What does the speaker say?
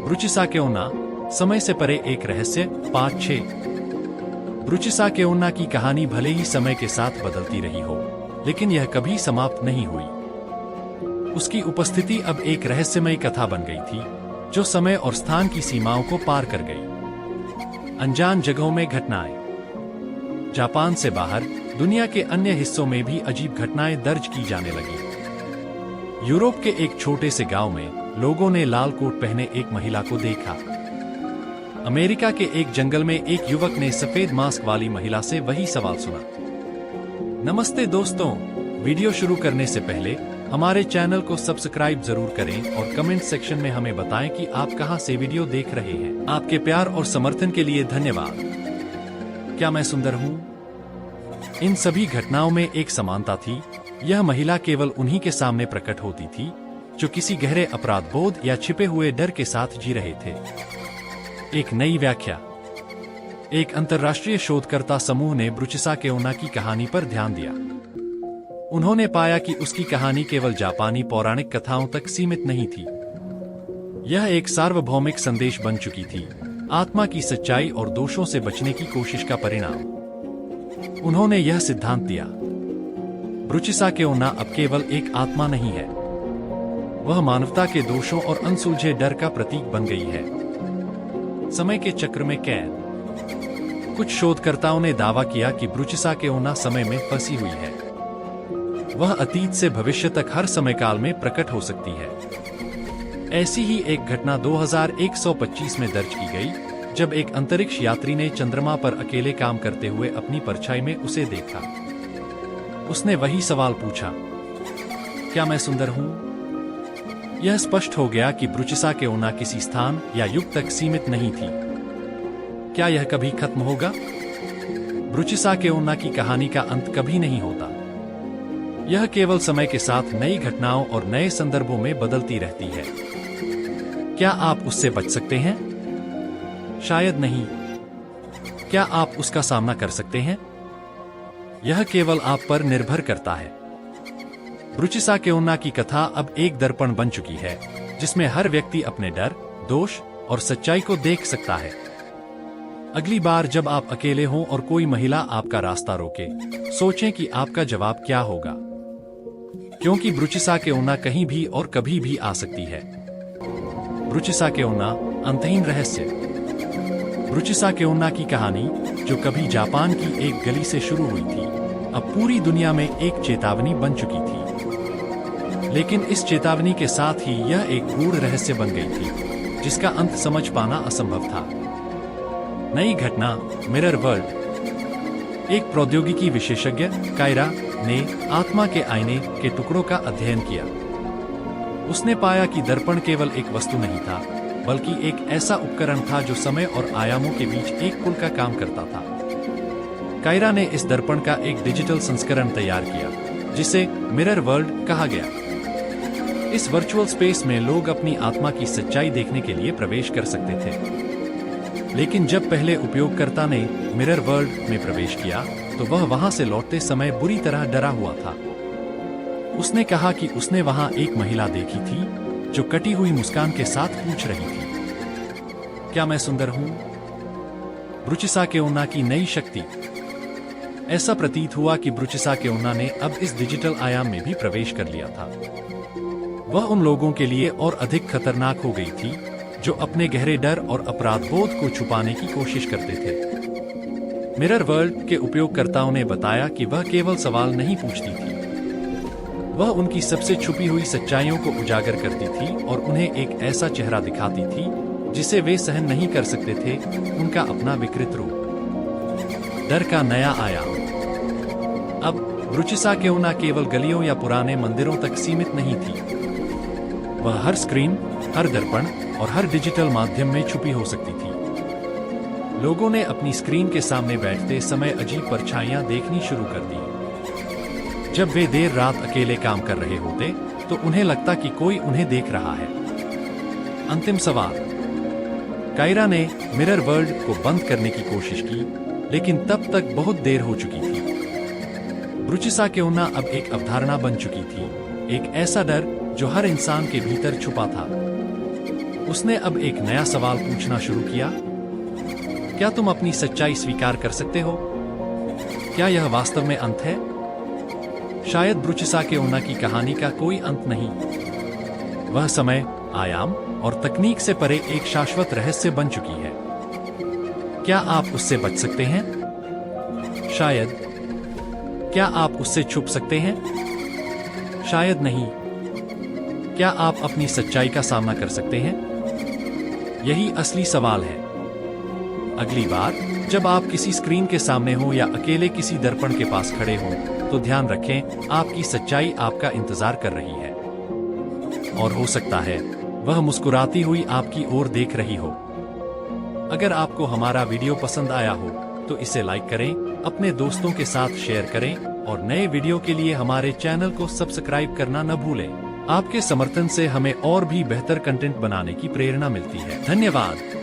ब्रुचिसा के ओना, समय से परे एक रहस्य, पार्ट 6। ब्रुचिसा के ओना की कहानी भले ही समय के साथ बदलती रही हो, लेकिन यह कभी समाप्त नहीं हुई। उसकी उपस्थिति अब एक रहस्यमयी कथा बन गई थी, जो समय और स्थान की सीमाओं को पार कर गई। अनजान जगहों में घटनाएं। जापान से बाहर दुनिया के अन्य हिस्सों में भी अजीब घटनाएं दर्ज की जाने लगी। यूरोप के एक छोटे से गांव में लोगों ने लाल कोट पहने एक महिला को देखा। अमेरिका के एक जंगल में एक युवक ने सफेद मास्क वाली महिला से वही सवाल सुना। नमस्ते दोस्तों, वीडियो शुरू करने से पहले हमारे चैनल को सब्सक्राइब जरूर करें और कमेंट सेक्शन में हमें बताएं कि आप कहां से वीडियो देख रहे हैं। आपके प्यार और समर्थन के लिए धन्यवाद। क्या मैं सुंदर हूं? इन सभी घटनाओं में एक समानता थी। यह महिला केवल उन्हीं के सामने प्रकट होती थी जो किसी गहरे अपराध बोध या छिपे हुए डर के साथ जी रहे थे। एक नई व्याख्या। एक अंतर्राष्ट्रीय शोधकर्ता समूह ने ब्रुचिसा के ओना की कहानी पर ध्यान दिया। उन्होंने पाया कि उसकी कहानी केवल जापानी पौराणिक कथाओं तक सीमित नहीं थी। यह एक सार्वभौमिक संदेश बन चुकी थी, आत्मा की सच्चाई और दोषों से बचने की कोशिश का परिणाम। उन्होंने यह सिद्धांत दिया, ब्रुचिसा के ओना अब केवल एक आत्मा नहीं है, वह मानवता के दोषों और अनसुलझे डर का प्रतीक बन गई है। समय के चक्र में कैद। कुछ शोधकर्ताओं ने दावा किया कि ब्रुचिसा के ओना समय में फंसी हुई है। वह अतीत से भविष्य तक हर समय काल में प्रकट हो सकती है। ऐसी ही एक घटना 2125 में दर्ज की गई, जब एक अंतरिक्ष यात्री ने चंद्रमा पर अकेले काम करते हुए अपनी परछाई में उसे देखा। उसने वही सवाल पूछा, क्या मैं सुंदर हूं? यह स्पष्ट हो गया कि ब्रुचिसा के ओना किसी स्थान या युग तक सीमित नहीं थी। क्या यह कभी खत्म होगा? ब्रुचिसा के ओना की कहानी का अंत कभी नहीं होता। यह केवल समय के साथ नई घटनाओं और नए संदर्भों में बदलती रहती है। क्या आप उससे बच सकते हैं? शायद नहीं। क्या आप उसका सामना कर सकते हैं? यह केवल आप पर निर्भर करता है। ब्रुचिसा के ओना की कथा अब एक दर्पण बन चुकी है, जिसमें हर व्यक्ति अपने डर, दोष और सच्चाई को देख सकता है। अगली बार जब आप अकेले हों और कोई महिला आपका रास्ता रोके, सोचें कि आपका जवाब क्या होगा, क्योंकि ब्रुचिसा के ओना कहीं भी और कभी भी आ सकती है। ब्रुचिसा के ओना, अंतहीन रहस्य। ब्रुचिसा के ओना की कहानी, जो कभी जापान की एक गली से शुरू हुई थी, अब पूरी दुनिया में एक चेतावनी बन चुकी थी। लेकिन इस चेतावनी के साथ ही यह एक गूढ़ रहस्य बन गई थी, जिसका अंत समझ पाना असंभव था। नई घटना, मिरर वर्ल्ड। एक प्रौद्योगिकी विशेषज्ञ, कायरा, ने आत्मा के आईने के टुकड़ों का अध्ययन किया। उसने पाया कि दर्पण केवल एक वस्तु नहीं था, बल्कि एक ऐसा उपकरण था जो समय और आयामों के बीच एक पुल का काम करता था। कायरा ने इस दर्पण का एक डिजिटल संस्करण तैयार किया, जिसे मिरर वर्ल्ड कहा गया। इस वर्चुअल स्पेस में लोग अपनी आत्मा की सच्चाई देखने के लिए प्रवेश कर सकते थे। लेकिन जब पहले उपयोगकर्ता ने मिरर वर्ल्ड में प्रवेश किया, तो वह वहां से लौटते समय बुरी तरह डरा हुआ था। उसने कहा कि उसने वहां एक महिला देखी थी, जो कटी हुई मुस्कान के साथ पूछ रही थी, क्या मैं सुंदर हूं? ब्रुचिसा के ओना की नई शक्ति। ऐसा प्रतीत हुआ कि ब्रुचिसा के ओना ने अब इस डिजिटल आयाम में भी प्रवेश कर लिया था। वह उन लोगों के लिए और अधिक खतरनाक हो गई थी, जो अपने गहरे डर और अपराध बोध को छुपाने की कोशिश करते थे। मिरर वर्ल्ड के उपयोगकर्ताओं ने बताया कि वह केवल सवाल नहीं पूछती थी, वह उनकी सबसे छुपी हुई सच्चाइयों को उजागर करती थी और उन्हें एक ऐसा चेहरा दिखाती थी जिसे वे सहन नहीं कर सकते थे, उनका अपना विकृत रूप। डर का नया आयाम। अब ब्रुचिसा के ओना केवल गलियों या पुराने मंदिरों तक सीमित नहीं थी। वह हर स्क्रीन, हर दर्पण और हर डिजिटल माध्यम में छुपी हो सकती थी। लोगों ने अपनी स्क्रीन के सामने बैठते समय अजीब परछाइयां देखनी शुरू कर दी। जब वे देर रात अकेले काम कर रहे होते, तो उन्हें लगता कि कोई उन्हें देख रहा है। अंतिम सवाल। कायरा ने मिरर वर्ल्ड को बंद करने की कोशिश की, लेकिन तब तक बहुत देर हो चुकी थी। ब्रुचिसा के ओना अब एक अवधारणा बन चुकी थी, एक ऐसा डर जो हर इंसान के भीतर छुपा था। उसने अब एक नया सवाल पूछना शुरू किया। क्या तुम अपनी सच्चाई स्वीकार कर सकते हो? क्या यह वास्तव में अंत है? शायद ब्रुचिसा के ओना की कहानी का कोई अंत नहीं। वह समय, आयाम और तकनीक से परे एक शाश्वत रहस्य बन चुकी है। क्या आप उससे बच सकते हैं? शायद। क्या आप उससे छुप सकते हैं? शायद नहीं। क्या आप अपनी सच्चाई का सामना कर सकते हैं? यही असली सवाल है। अगली बार जब आप किसी स्क्रीन के सामने हो या अकेले किसी दर्पण के पास खड़े हो, तो ध्यान रखें, आपकी सच्चाई आपका इंतजार कर रही है। और हो सकता है वह मुस्कुराती हुई आपकी ओर देख रही हो। अगर आपको हमारा वीडियो पसंद आया हो तो इसे लाइक करें, अपने दोस्तों के साथ शेयर करें और नए वीडियो के लिए हमारे चैनल को सब्सक्राइब करना न भूलें। आपके समर्थन से हमें और भी बेहतर कंटेंट बनाने की प्रेरणा मिलती है। धन्यवाद।